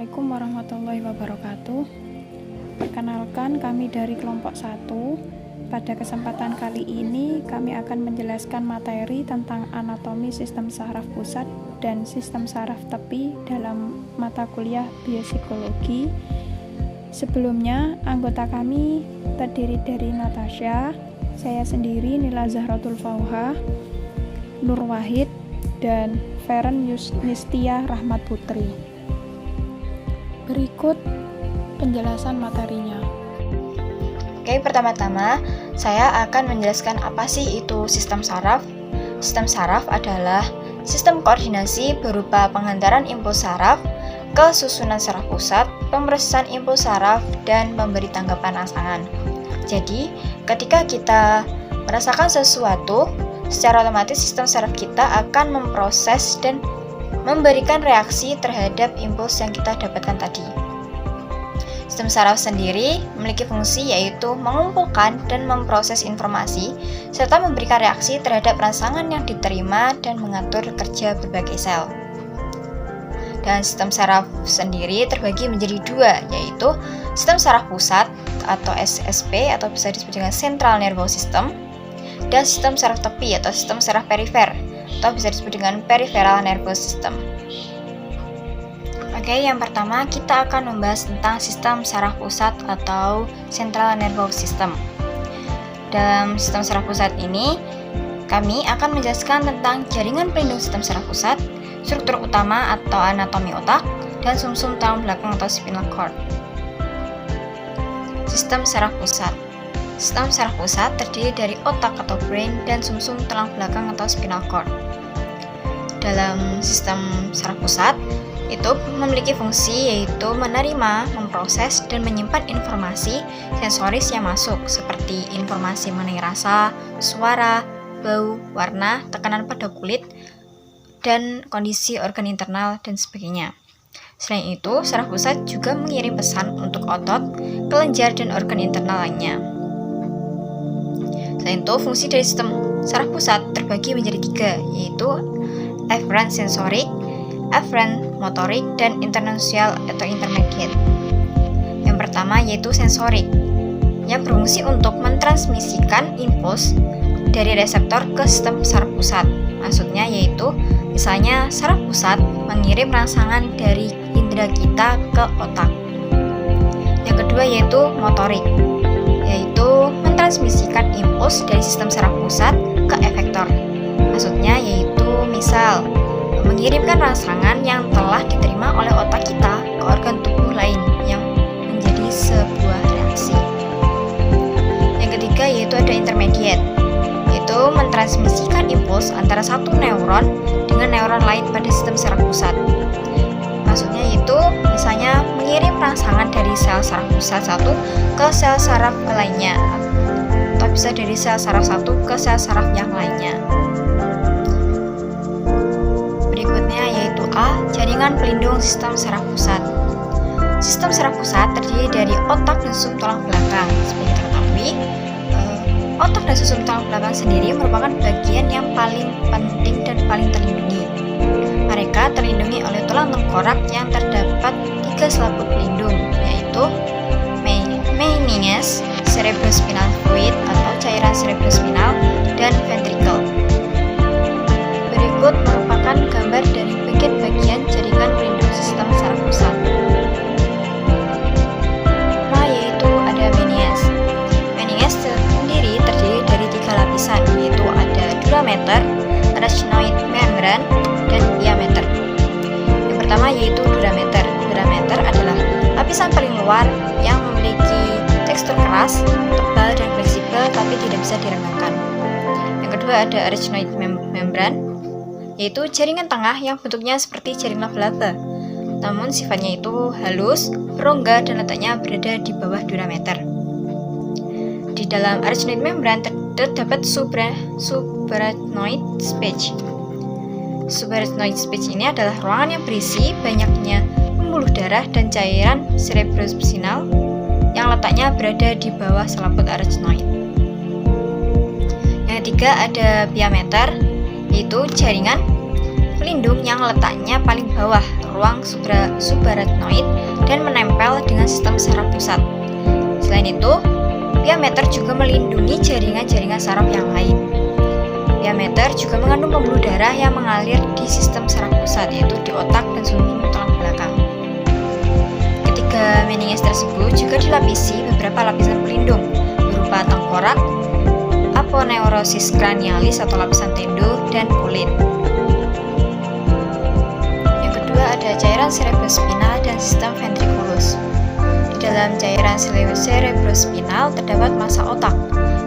Assalamualaikum warahmatullahi wabarakatuh. Perkenalkan, kami dari kelompok 1. Pada kesempatan kali ini kami akan menjelaskan materi tentang anatomi sistem saraf pusat dan sistem saraf tepi dalam mata kuliah biopsikologi. Sebelumnya, anggota kami terdiri dari Natasha, saya sendiri Nila Zahratul Fauha, Nur Wahid, dan Feren Yusnistia Rahmat Putri. Berikut penjelasan materinya. Oke, pertama-tama saya akan menjelaskan apa sih itu sistem saraf. Sistem saraf adalah sistem koordinasi berupa penghantaran impuls saraf ke susunan saraf pusat, pemrosesan impuls saraf, dan memberi tanggapan rangsangan. Jadi, ketika kita merasakan sesuatu, secara otomatis sistem saraf kita akan memproses dan memberikan reaksi terhadap impuls yang kita dapatkan tadi. Sistem saraf sendiri memiliki fungsi yaitu mengumpulkan dan memproses informasi serta memberikan reaksi terhadap rangsangan yang diterima dan mengatur kerja berbagai sel. Dan sistem saraf sendiri terbagi menjadi dua, yaitu sistem saraf pusat atau SSP atau bisa disebut dengan Central Nervous System, dan sistem saraf tepi atau sistem saraf perifer atau bisa disebut dengan Peripheral Nervous System. Oke, yang pertama kita akan membahas tentang sistem saraf pusat atau Central Nervous System. Dalam sistem saraf pusat ini, kami akan menjelaskan tentang jaringan pelindung sistem saraf pusat, struktur utama atau anatomi otak, dan sumsum tulang belakang atau spinal cord. Sistem saraf pusat. Sistem saraf pusat terdiri dari otak atau brain dan sumsum tulang belakang atau spinal cord. Dalam sistem saraf pusat, itu memiliki fungsi yaitu menerima, memproses, dan menyimpan informasi sensoris yang masuk seperti informasi mengenai rasa, suara, bau, warna, tekanan pada kulit, dan kondisi organ internal dan sebagainya. Selain itu, saraf pusat juga mengirim pesan untuk otot, kelenjar, dan organ internal lainnya. Selain itu, fungsi dari sistem saraf pusat terbagi menjadi tiga, yaitu efferent sensorik, efferent motorik, dan internuncial atau intermediate. Yang pertama yaitu sensorik, yang berfungsi untuk mentransmisikan impuls dari reseptor ke sistem saraf pusat. Maksudnya yaitu, misalnya saraf pusat mengirim rangsangan dari indera kita ke otak. Yang kedua yaitu motorik, yaitu mentransmisikan impuls dari sistem saraf pusat ke efektor. Maksudnya yaitu misal mengirimkan rangsangan yang telah diterima oleh otak kita ke organ tubuh lain yang menjadi sebuah reaksi. Yang ketiga yaitu ada intermediate, yaitu mentransmisikan impuls antara satu neuron dengan neuron lain pada sistem saraf pusat. Maksudnya yaitu misalnya mengirim rangsangan dari sel saraf pusat satu ke sel saraf lainnya, atau bisa dari sel saraf satu ke sel saraf yang lainnya. A. Jaringan pelindung sistem saraf pusat. Sistem saraf pusat terdiri dari otak dan sumsum tulang belakang. Seperti diketahui, otak dan sumsum tulang belakang sendiri merupakan bagian yang paling penting dan paling terlindungi. Mereka terlindungi oleh tulang tengkorak yang terdapat 3 selaput pelindung, yaitu meninges, cerebrospinal fluid atau cairan cerebrospinal, dan ventricle. Berikut merupakan gambar dari bagian jaringan pelindung sistem saraf pusat. Yaitu ada meninges. Meninges sendiri terdiri dari 3 lapisan, yaitu ada durameter, arachnoid membran, dan diameter. Yang pertama yaitu durameter. Durameter adalah lapisan paling luar yang memiliki tekstur keras, tebal, dan fleksibel tapi tidak bisa direnggangkan. Yang kedua ada arachnoid membran, yaitu jaringan tengah yang bentuknya seperti jaring laba-laba, namun sifatnya itu halus, berongga, dan letaknya berada di bawah durameter. Di dalam arachnoid membran terdapat subarachnoid space. Subarachnoid space ini adalah ruangan yang berisi banyaknya pembuluh darah dan cairan cerebrospinal yang letaknya berada di bawah selaput arachnoid. Yang ketiga ada diameter, yaitu jaringan pelindung yang letaknya paling bawah ruang subarachnoid dan menempel dengan sistem saraf pusat. Selain itu, pia mater juga melindungi jaringan-jaringan saraf yang lain. Pia mater juga mengandung pembuluh darah yang mengalir di sistem saraf pusat, yaitu di otak dan sulung tulang belakang. Ketiga meninges tersebut juga dilapisi beberapa lapisan pelindung berupa tengkorak, aponeurosis cranialis atau lapisan tendo, dan kulit. Yang kedua ada cairan cerebrospinal dan sistem ventriculus. Di dalam cairan cerebrospinal terdapat massa otak.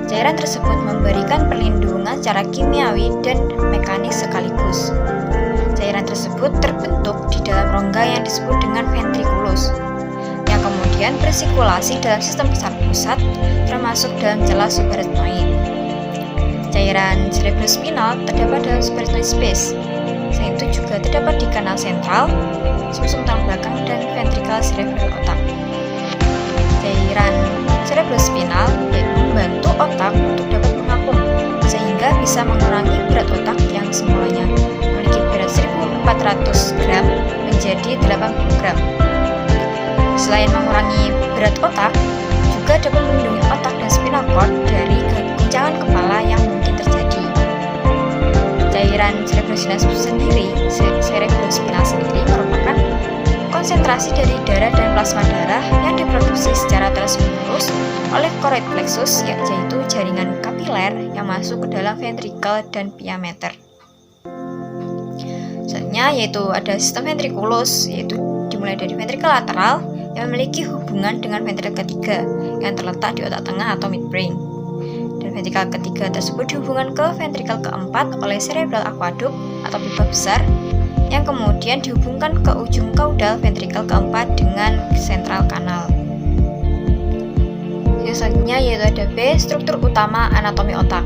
Cairan tersebut memberikan perlindungan secara kimiawi dan mekanis sekaligus. Cairan tersebut terbentuk di dalam rongga yang disebut dengan ventriculus, yang kemudian bersirkulasi dalam sistem saraf pusat, termasuk dalam celah subarachnoid. Cairan cerebrospinal terdapat dalam subarachnoid space. Selain itu juga terdapat di kanal sentral, sumsum tulang belakang, dan ventrikel cerebral otak. Cairan cerebrospinal membantu otak untuk dapat mengapung, sehingga bisa mengurangi berat otak yang semulanya memiliki berat 1.400 gram menjadi 80 gram. Selain mengurangi berat otak, juga dapat melindungi otak dan spinal cord dari guncangan kepala yang mungkin terjadi. Cairan cerebrospinal sendiri merupakan konsentrasi dari darah dan plasma darah yang diproduksi secara terus-menerus oleh choroid plexus, yaitu jaringan kapiler yang masuk ke dalam ventrikel dan pia mater. Selanjutnya yaitu ada sistem ventriculus, yaitu dimulai dari ventrikel lateral yang memiliki hubungan dengan ventrikel ketiga yang terletak di otak tengah atau midbrain. Dan ventrikel ketiga tersebut dihubungkan ke ventrikel keempat oleh cerebral aqueduct atau pipa besar, yang kemudian dihubungkan ke ujung kaudal ventrikel keempat dengan sentral kanal. Selanjutnya yaitu ada B, struktur utama anatomi otak.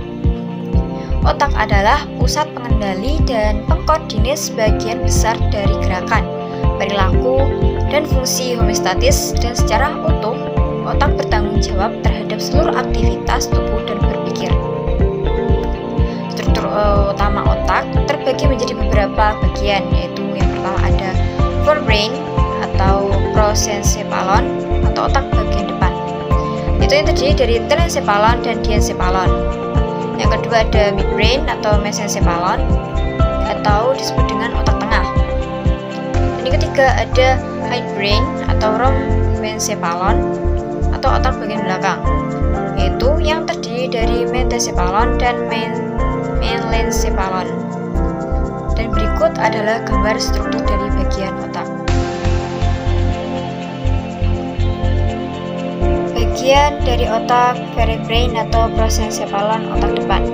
Otak adalah pusat pengendali dan pengkoordinir sebagian besar dari gerakan, perilaku, dan fungsi homeostatis, dan secara utuh, otak bertanggung jawab terhadap seluruh aktivitas tubuh dan berpikir. Struktur utama otak terbagi menjadi beberapa bagian, yaitu yang pertama ada forebrain atau prosencephalon atau otak bagian depan. Itu yang terdiri dari telencephalon dan diencephalon. Yang kedua ada midbrain atau mesencephalon atau disebut dengan otak tengah. Dan yang ketiga ada hindbrain atau rhombencephalon atau otak bagian belakang, yaitu yang terdiri dari metencephalon dan melencephalon. Dan berikut adalah gambar struktur dari bagian otak. Bagian dari otak forebrain atau prosencephalon otak depan.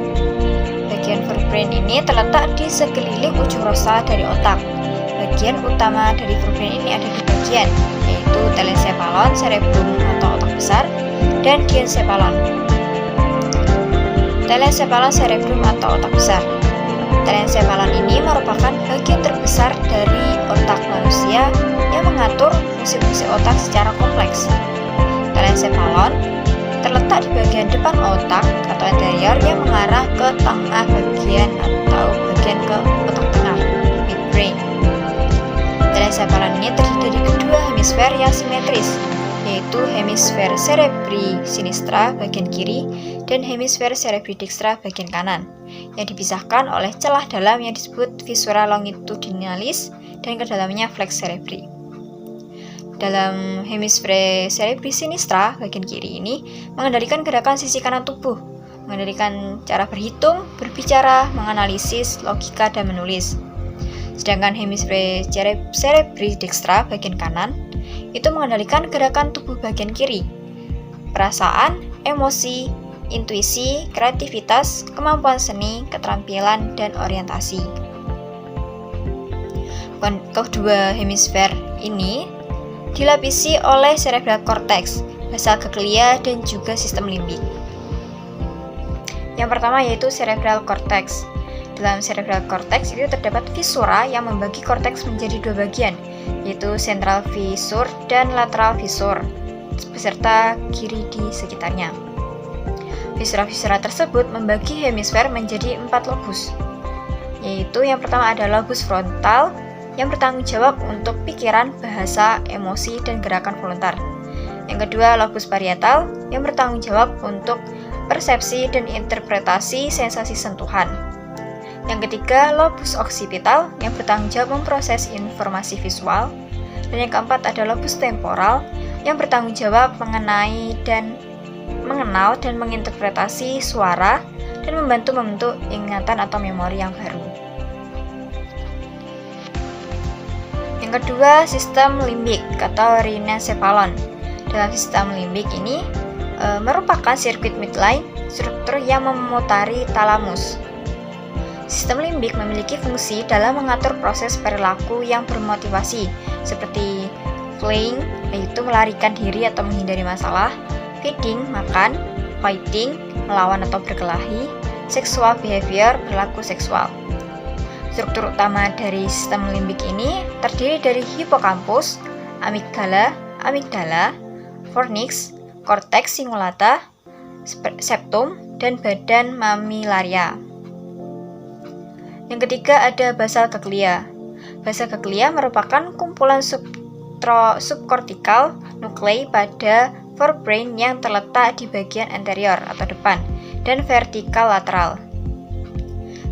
Bagian forebrain ini terletak di sekeliling ujung rosal dari otak. Bagian utama dari forebrain ini ada di bagian, yaitu telencephalon cerebrum atau otak besar, dan diencephalon. Telencephalon cerebrum atau otak besar. Telencephalon ini merupakan bagian terbesar dari otak manusia yang mengatur fungsi-fungsi otak secara kompleks. Telencephalon terletak di bagian depan otak atau anterior yang mengarah ke tengah bagian atau bagian ke otak tengah, midbrain. Telencephalon ini terdiri dari kedua hemisfer yang simetris, yaitu hemisfer cerebri sinistra bagian kiri dan hemisfer cerebri dextra bagian kanan, yang dipisahkan oleh celah dalam yang disebut viscera longitudinalis dan kedalamnya flex cerebri. Dalam hemisfer cerebri sinistra bagian kiri ini mengendalikan gerakan sisi kanan tubuh, mengendalikan cara berhitung, berbicara, menganalisis, logika, dan menulis. Sedangkan hemisfer cerebri dextra bagian kanan itu mengendalikan gerakan tubuh bagian kiri, perasaan, emosi, intuisi, kreativitas, kemampuan seni, keterampilan, dan orientasi. Kedua hemisfer ini dilapisi oleh cerebral cortex, basal ganglia, dan juga sistem limbik. Yang pertama yaitu cerebral cortex. Dalam cerebral cortex itu terdapat visura yang membagi korteks menjadi dua bagian, yaitu central fissure dan lateral fissure, beserta kiri di sekitarnya. Visura-visura tersebut membagi hemisfer menjadi 4 lobus, yaitu yang pertama ada lobus frontal, yang bertanggung jawab untuk pikiran, bahasa, emosi, dan gerakan voluntar. Yang kedua, lobus parietal yang bertanggung jawab untuk persepsi dan interpretasi sensasi sentuhan. Yang ketiga, lobus occipital yang bertanggung jawab memproses informasi visual. Dan yang keempat ada lobus temporal yang bertanggung jawab mengenal dan menginterpretasi suara dan membantu membentuk ingatan atau memori yang baru. Yang kedua, sistem limbik atau rhinencephalon. Dalam sistem limbik ini merupakan sirkuit midline struktur yang memutari talamus. Sistem limbik memiliki fungsi dalam mengatur proses perilaku yang bermotivasi seperti fleeing, yaitu melarikan diri atau menghindari masalah, feeding, makan, fighting, melawan atau berkelahi, sexual behavior, perilaku seksual. Struktur utama dari sistem limbik ini terdiri dari hipokampus, amigdala, fornix, korteks cingulata, septum, dan badan mamilaria. Yang ketiga ada basal ganglia. Basal ganglia merupakan kumpulan subkortikal nuklei pada forebrain yang terletak di bagian anterior atau depan dan vertikal lateral.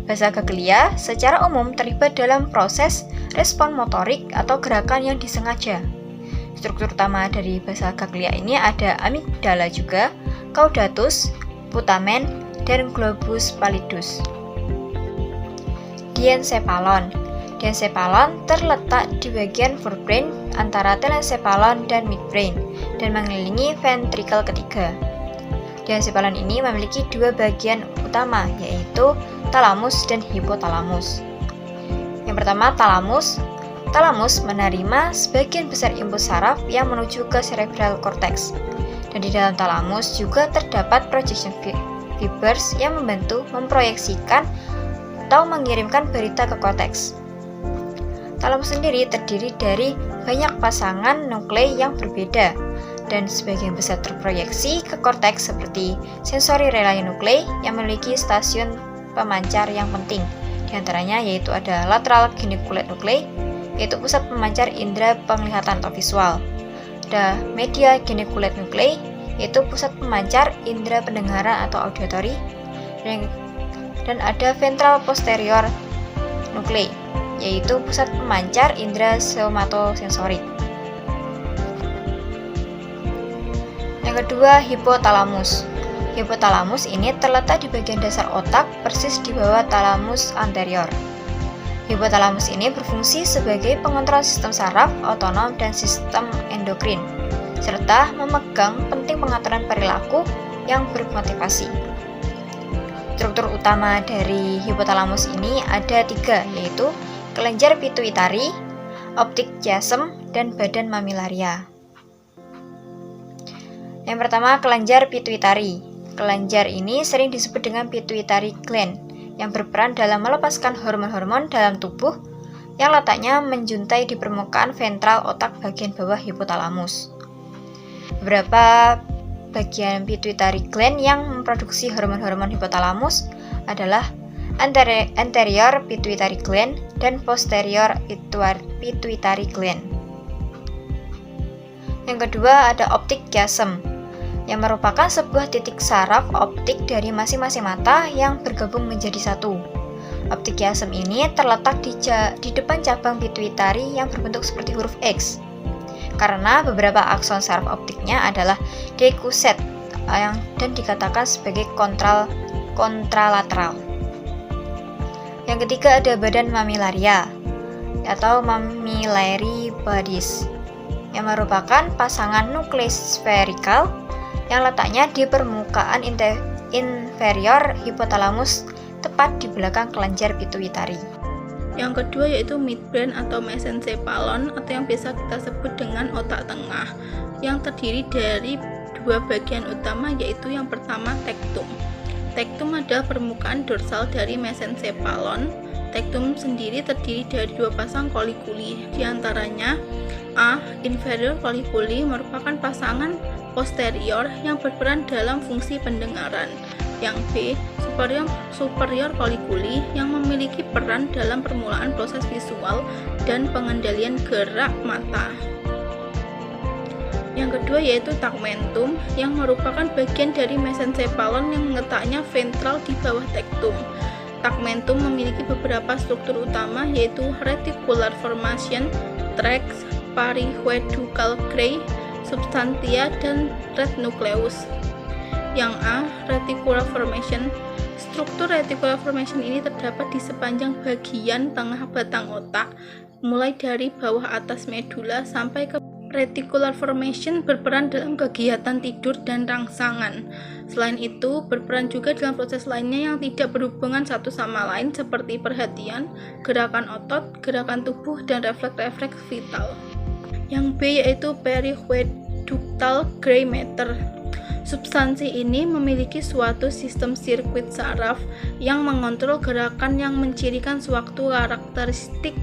Basal ganglia secara umum terlibat dalam proses respon motorik atau gerakan yang disengaja. Struktur utama dari basal ganglia ini ada amigdala juga, caudatus, putamen, dan globus pallidus. Diencephalon. Diencephalon terletak di bagian forebrain antara telencephalon dan midbrain dan mengelilingi ventrikel ketiga. Diencephalon ini memiliki dua bagian utama, yaitu talamus dan hipotalamus. Yang pertama, talamus. Talamus menerima sebagian besar impuls saraf yang menuju ke cerebral cortex. Dan di dalam talamus juga terdapat projection fibers yang membantu memproyeksikan atau mengirimkan berita ke korteks. Talamus sendiri terdiri dari banyak pasangan nuklei yang berbeda dan sebagian besar terproyeksi ke korteks seperti sensory relay nuklei yang memiliki stasiun pemancar yang penting. Di antaranya yaitu ada lateral geniculate nuklei, yaitu pusat pemancar indera penglihatan atau visual. Ada medial geniculate nuklei, yaitu pusat pemancar indera pendengaran atau auditory. Dan ada ventral posterior nuklei, yaitu pusat pemancar indera somatosensorik. Yang kedua, hipotalamus. Hipotalamus ini terletak di bagian dasar otak, persis di bawah talamus anterior. Hipotalamus ini berfungsi sebagai pengontrol sistem saraf, otonom, dan sistem endokrin, serta memegang penting pengaturan perilaku yang bermotivasi. Struktur utama dari hipotalamus ini ada tiga, yaitu kelenjar pituitari, optic chiasm, dan badan mamilaria. Yang pertama, kelenjar pituitari. Kelenjar ini sering disebut dengan pituitary gland yang berperan dalam melepaskan hormon-hormon dalam tubuh yang letaknya menjuntai di permukaan ventral otak bagian bawah hipotalamus. Beberapa bagian pituitary gland yang memproduksi hormon-hormon hipotalamus adalah anterior pituitary gland dan posterior pituitary gland. Yang kedua ada optic chiasm, yang merupakan sebuah titik saraf optik dari masing-masing mata yang bergabung menjadi satu. Optic chiasm ini terletak di depan cabang pituitari yang berbentuk seperti huruf X. Karena beberapa akson saraf optiknya adalah decuset dan dikatakan sebagai kontralateral. Yang ketiga ada badan mamilaria atau mammillary bodies yang merupakan pasangan nukleus spherical yang letaknya di permukaan inferior hipotalamus tepat di belakang kelenjar pituitari. Yang kedua yaitu midbrain atau mesencephalon atau yang biasa kita sebut dengan otak tengah, yang terdiri dari dua bagian utama, yaitu yang pertama tektum. Tektum adalah permukaan dorsal dari mesencephalon. Tektum sendiri terdiri dari dua pasang kolikuli, diantaranya A. Inferior kolikuli merupakan pasangan posterior yang berperan dalam fungsi pendengaran. Yang B, superior colliculi yang memiliki peran dalam permulaan proses visual dan pengendalian gerak mata. Yang kedua yaitu tegmentum yang merupakan bagian dari mesencephalon yang letaknya ventral di bawah tektum. Tegmentum memiliki beberapa struktur utama yaitu reticular formation, tracts, periheducal gray, substantia, dan red nucleus. Yang A, reticular formation. Struktur reticular formation ini terdapat di sepanjang bagian tengah batang otak, mulai dari bawah atas medula sampai ke reticular formation berperan dalam kegiatan tidur dan rangsangan. Selain itu, berperan juga dalam proses lainnya yang tidak berhubungan satu sama lain seperti perhatian, gerakan otot, gerakan tubuh, dan refleks-refleks vital. Yang B yaitu periheducal gray matter. Substansi ini memiliki suatu sistem sirkuit saraf yang mengontrol gerakan yang mencirikan suatu karakteristik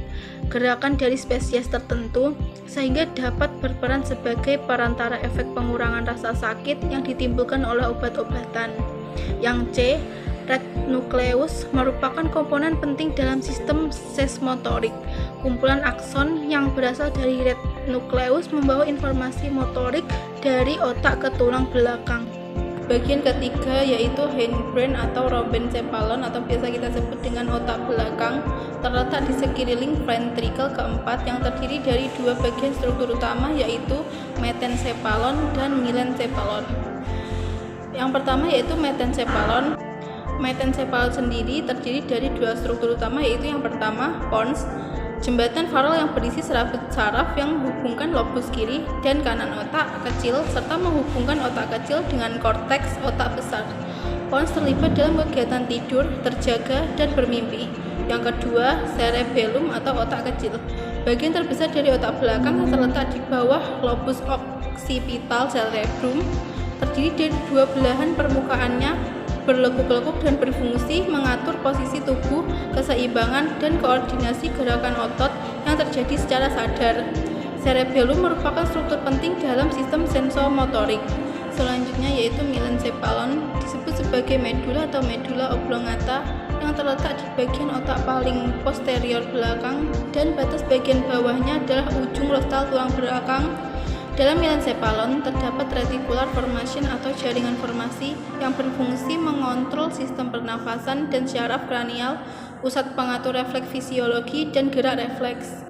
gerakan dari spesies tertentu sehingga dapat berperan sebagai perantara efek pengurangan rasa sakit yang ditimbulkan oleh obat-obatan. Yang C, red nucleus merupakan komponen penting dalam sistem sesmotorik. Kumpulan akson yang berasal dari red nucleus membawa informasi motorik dari otak ke tulang belakang. Bagian ketiga yaitu hindbrain atau rhobencephalon atau biasa kita sebut dengan otak belakang, terletak di sekeliling ventricle keempat yang terdiri dari dua bagian struktur utama yaitu metencephalon dan milencephalon. Yang pertama yaitu metencephalon. Metencephalon sendiri terdiri dari dua struktur utama yaitu yang pertama pons, jembatan faral yang berisi serabut saraf yang menghubungkan lobus kiri dan kanan otak kecil serta menghubungkan otak kecil dengan korteks otak besar. Pons terlibat dalam kegiatan tidur, terjaga, dan bermimpi. Yang kedua, cerebellum atau otak kecil. Bagian terbesar dari otak belakang yang terletak di bawah lobus occipital cerebrum terdiri dari dua belahan permukaannya berlekuk-lekuk dan berfungsi mengatur posisi tubuh, keseimbangan, dan koordinasi gerakan otot yang terjadi secara sadar. Cerebellum merupakan struktur penting dalam sistem sensomotorik. Selanjutnya yaitu milencephalon, disebut sebagai medula atau medula oblongata yang terletak di bagian otak paling posterior belakang dan batas bagian bawahnya adalah ujung rostal tulang belakang. Dalam milencephalon terdapat reticular formation atau jaringan formasi yang berfungsi mengontrol sistem pernafasan dan syaraf kranial, pusat pengatur refleks fisiologi dan gerak refleks.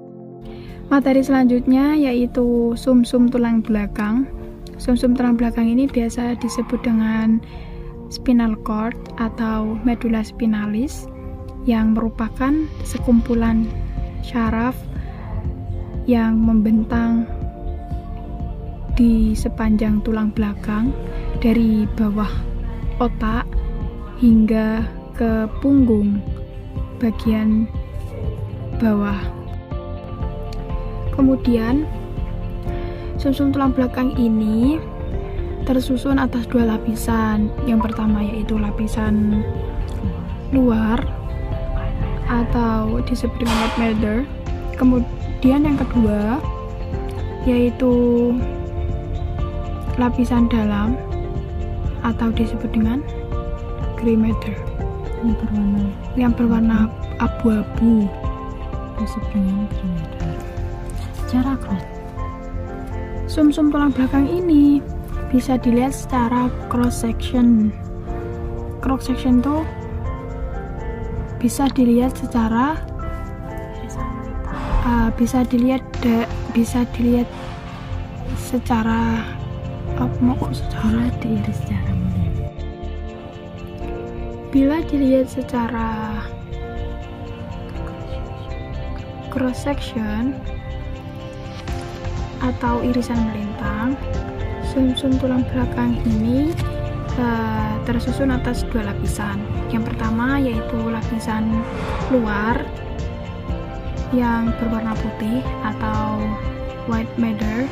Materi selanjutnya yaitu sumsum tulang belakang. Sumsum tulang belakang ini biasa disebut dengan spinal cord atau medulla spinalis yang merupakan sekumpulan syaraf yang membentang di sepanjang tulang belakang dari bawah otak hingga ke punggung bagian bawah. Kemudian sumsum tulang belakang ini tersusun atas dua lapisan. Yang pertama yaitu lapisan luar atau disebut dengan white matter. Kemudian yang kedua yaitu lapisan dalam atau disebut dengan gray matter yang berwarna abu-abu disebut dengan gray matter. Secara sumsum tulang belakang ini bisa dilihat secara cross section. Cross section itu bisa dilihat secara secara diiris secara bila dilihat secara cross section atau irisan melintang, sumsum tulang belakang ini tersusun atas dua lapisan. Yang pertama yaitu lapisan luar yang berwarna putih atau white matter.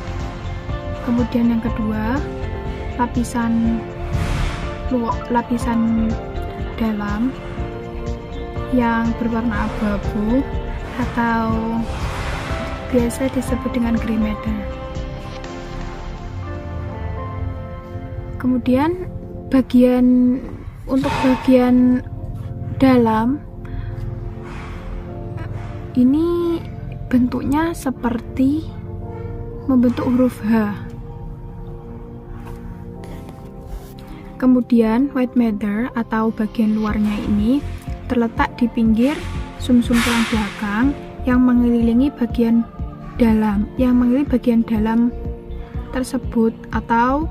Kemudian yang kedua lapisan dalam yang berwarna abu-abu atau biasa disebut dengan gray matter. Kemudian bagian untuk bagian dalam ini bentuknya seperti membentuk huruf H. Kemudian white matter atau bagian luarnya ini terletak di pinggir sumsum tulang belakang yang mengelilingi bagian dalam tersebut atau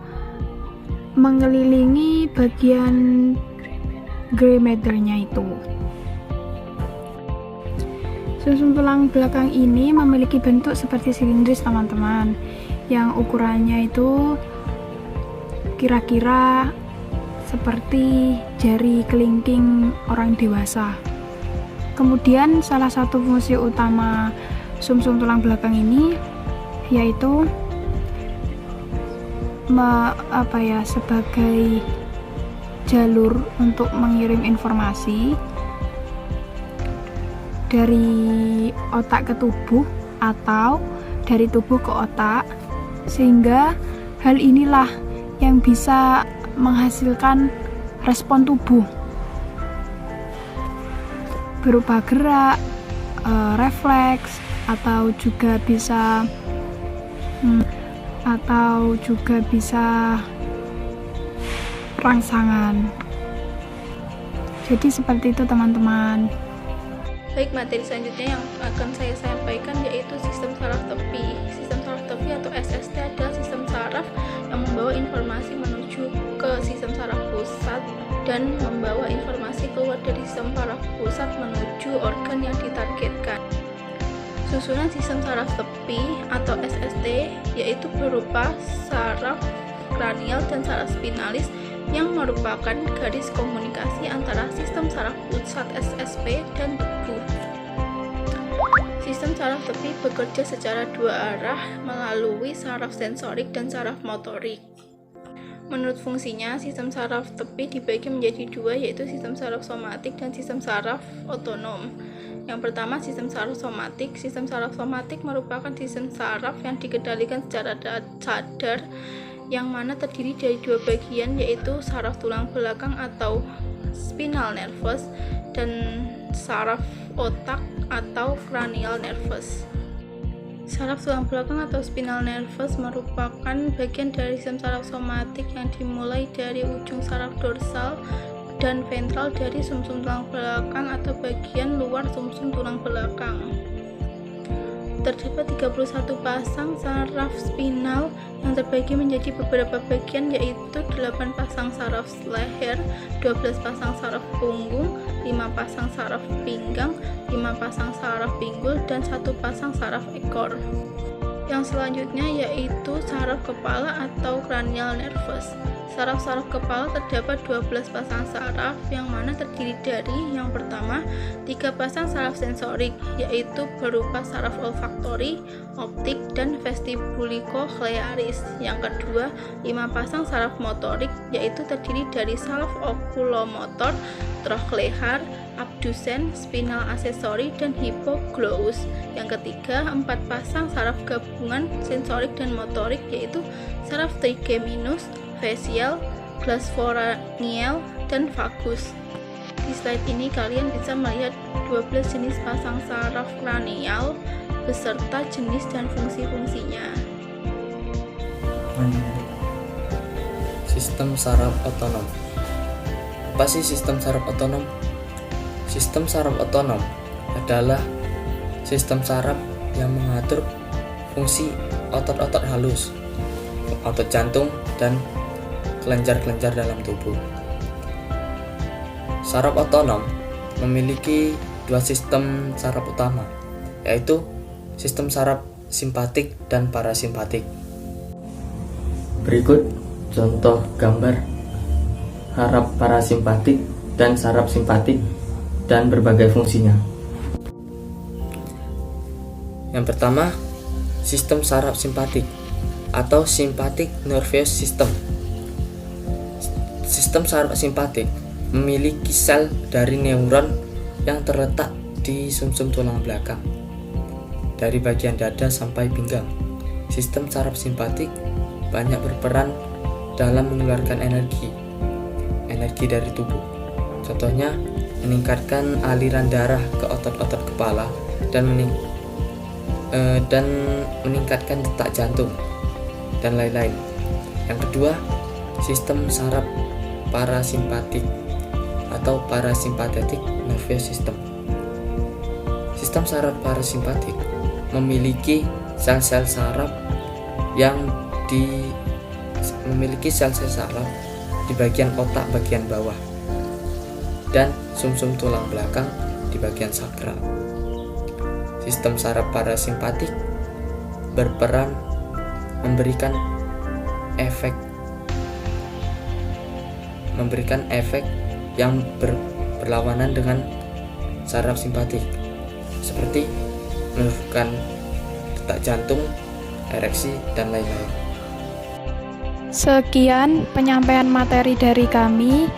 mengelilingi bagian gray matternya itu. Sumsum tulang belakang ini memiliki bentuk seperti silindris, teman-teman, yang ukurannya itu kira-kira seperti jari kelingking orang dewasa. Kemudian salah satu fungsi utama sumsum tulang belakang ini yaitu sebagai jalur untuk mengirim informasi dari otak ke tubuh atau dari tubuh ke otak, sehingga hal inilah yang bisa menghasilkan respon tubuh berupa gerak, refleks, atau juga bisa rangsangan. Jadi seperti itu, teman-teman. Baik, materi selanjutnya yang akan saya sampaikan yaitu sistem saraf tepi. Sistem saraf tepi atau SST adalah sistem saraf yang membawa informasi menuju ke sistem saraf pusat dan membawa informasi keluar dari sistem saraf pusat menuju organ yang ditargetkan. Susunan sistem saraf tepi atau SST yaitu berupa saraf kranial dan saraf spinalis yang merupakan garis komunikasi antara sistem saraf pusat SSP dan tubuh. Sistem saraf tepi bekerja secara dua arah melalui saraf sensorik dan saraf motorik. Menurut fungsinya, sistem saraf tepi dibagi menjadi dua, yaitu sistem saraf somatik dan sistem saraf otonom. Yang pertama, sistem saraf somatik. Sistem saraf somatik merupakan sistem saraf yang dikendalikan secara sadar, yang mana terdiri dari dua bagian, yaitu saraf tulang belakang atau spinal nervous dan saraf otak atau cranial nervous. Saraf tulang belakang atau spinal nervous merupakan bagian dari sistem saraf somatik yang dimulai dari ujung saraf dorsal dan ventral dari sumsum tulang belakang atau bagian luar sumsum tulang belakang. Terdapat 31 pasang saraf spinal yang terbagi menjadi beberapa bagian, yaitu 8 pasang saraf leher, 12 pasang saraf punggung, 5 pasang saraf pinggang, 5 pasang saraf pinggul, dan 1 pasang saraf ekor. Yang selanjutnya yaitu saraf kepala atau cranial nervous. Saraf-saraf kepala terdapat 12 pasang saraf yang mana terdiri dari yang pertama 3 pasang saraf sensorik, yaitu berupa saraf olfaktori, optik, dan vestibulocochlearis. Yang kedua 5 pasang saraf motorik, yaitu terdiri dari saraf okulomotor, trochlear, abdusen, spinal aksesori, dan hipoglous. Yang ketiga 4 pasang saraf gabungan sensorik dan motorik, yaitu saraf trigeminus, facial, glosopharyngeal, dan vagus. Di slide ini kalian bisa melihat 12 jenis pasang saraf kranial beserta jenis dan fungsi-fungsinya. Sistem saraf otonom. Apa sih sistem saraf otonom? Sistem saraf otonom adalah sistem saraf yang mengatur fungsi otot-otot halus, otot jantung, dan kelenjar-kelenjar dalam tubuh. Saraf otonom memiliki dua sistem saraf utama, yaitu sistem saraf simpatik dan parasimpatik. Berikut contoh gambar saraf parasimpatik dan saraf simpatik dan berbagai fungsinya. Yang pertama, sistem saraf simpatik atau sympathetic nervous system. Sistem saraf simpatik memiliki sel dari neuron yang terletak di sumsum tulang belakang dari bagian dada sampai pinggang. Sistem saraf simpatik banyak berperan dalam mengeluarkan energi. energi dari tubuh. Contohnya, meningkatkan aliran darah ke otot-otot kepala dan meningkatkan detak jantung dan lain-lain. Yang kedua, sistem saraf parasimpatik atau parasympathetic nervous system. Sistem saraf parasimpatik memiliki sel-sel saraf di bagian otak bagian bawah dan sumsum tulang belakang di bagian sakral. Sistem saraf parasimpatik berperan memberikan efek yang berlawanan dengan saraf simpatik, seperti menurunkan detak jantung, ereksi, dan lain-lain. Sekian penyampaian materi dari kami.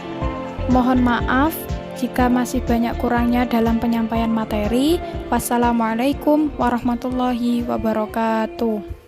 Mohon maaf jika masih banyak kurangnya dalam penyampaian materi. Wassalamualaikum warahmatullahi wabarakatuh.